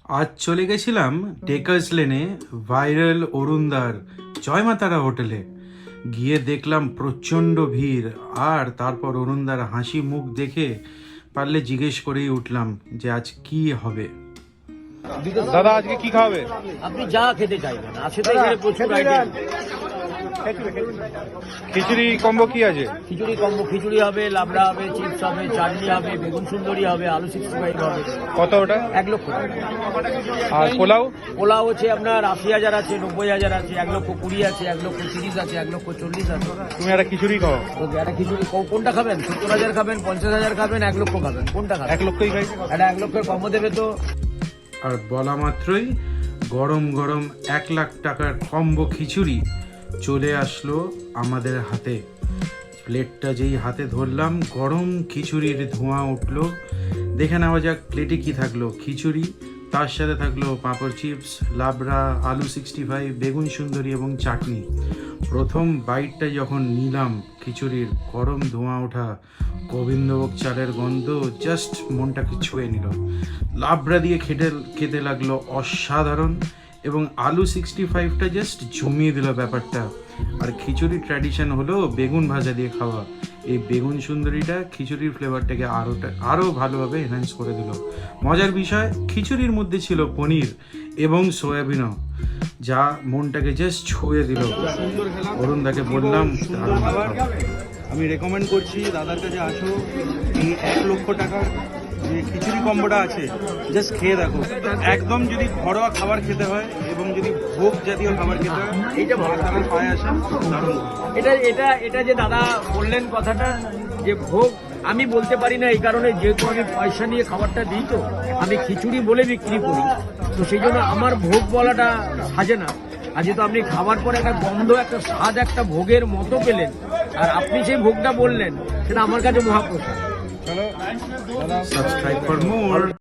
আজ চলে গেছিলাম টেকার্স লেনে ভাইরাল অরুণদার জয়মাতারা হোটেলে। গিয়ে দেখলাম প্রচণ্ড ভিড়, আর তারপর অরুণদার হাসি মুখ দেখে পারলে জিজ্ঞেস করেই উঠলাম যে আজ কি হবে। দাদা আজকে কি খাবে? আপনি যা খেতে চাইবেন, আছে তো এখানে প্রচুর আইটেম। খিচুড়ি কম্বো কি আছে? খিচুড়ি কম্বো, খিচুড়ি হবে, লাবড়া হবে, চিপস হবে, চাটনি হবে, বেগুন সুন্দরী হবে, আলু 65 হবে। কত ওটা? 1 লক্ষ টাকা। আর পোলাও? পোলাও হচ্ছে আপনার 80,000 আছে, 90,000 আছে, 1,20,000 আছে, 1,30,000 আছে, 1,40,000 আছে। তুমি একটা খিচুড়ি খাও। ওকে, একটা খিচুড়ি কোনটা খাবেন? 70,000 খাবেন, 50,000 খাবেন, 1 লক্ষ খাবেন, কোনটা খাবেন? 1 লক্ষই খাই। একটা 1 লক্ষের কম্বো দেবে তো। আর বলা মাত্রই গরম গরম 1 লাখ টাকার কম্বো খিচুড়ি চলে আসলো আমাদের হাতে। প্লেটটা যেই হাতে ধরলাম, গরম খিচুড়ির ধোঁয়া উঠলো। দেখে নেওয়া যাক প্লেটে কি থাকলো। খিচুড়ি, তার সাথে থাকলো পাঁপড়, চিপস, লাবড়া, আলু 65, বেগুন সুন্দরী এবং চাটনি। প্রথম বাইটটা যখন নিলাম, খিচুড়ির গরম ধোঁয়া ওঠা, গোবিন্দভোগ চালের গন্ধ জাস্ট মনটাকে ছুঁয়ে নিল। লাবড়া দিয়ে খেতে লাগলো অসাধারণ, এবং আলু 65টা জাস্ট জমিয়ে দিল ব্যাপারটা। আর খিচুড়ির ট্র্যাডিশন হলো বেগুন ভাজা দিয়ে খাওয়া। এই বেগুন সুন্দরীটা খিচুড়ির ফ্লেভারটাকে আরও ভালোভাবে এনহ্যান্স করে দিল। মজার বিষয়, খিচুড়ির মধ্যে ছিল পনির এবং সয়াবিনও, যা মনটাকে জাস্ট ছুঁয়ে দিল। অরুণদাকে বললাম আমি রেকমেন্ড করছি দাদার কাছে আসো। এই 1 লক্ষ টাকার যে খিচুড়ি কম্বোটা আছে জাস্ট খেয়ে দেখো। একদম যদি ঘরোয়া খাবার খেতে হয় এবং যদি ভোগ জাতীয় খাবার খেতে হয়, এইটা ভালো পায়ে আসে দারুণ। এটা যে দাদা বললেন কথাটা, যে ভোগ আমি বলতে পারি না, এই কারণে যেহেতু আমি পয়সা নিয়ে খাবারটা দিই, তো আমি খিচুড়ি বলে বিক্রি করি, তো সেই জন্য আমার ভোগ বলাটা সাজে না। আর যেহেতু আপনি খাবার পরে একটা গন্ধ, একটা স্বাদ, একটা ভোগের মতো পেলেন, আর আপনি সেই ভোগটা বললেন, সেটা আমার কাছে মহাপ্রসাদ। Subscribe for more.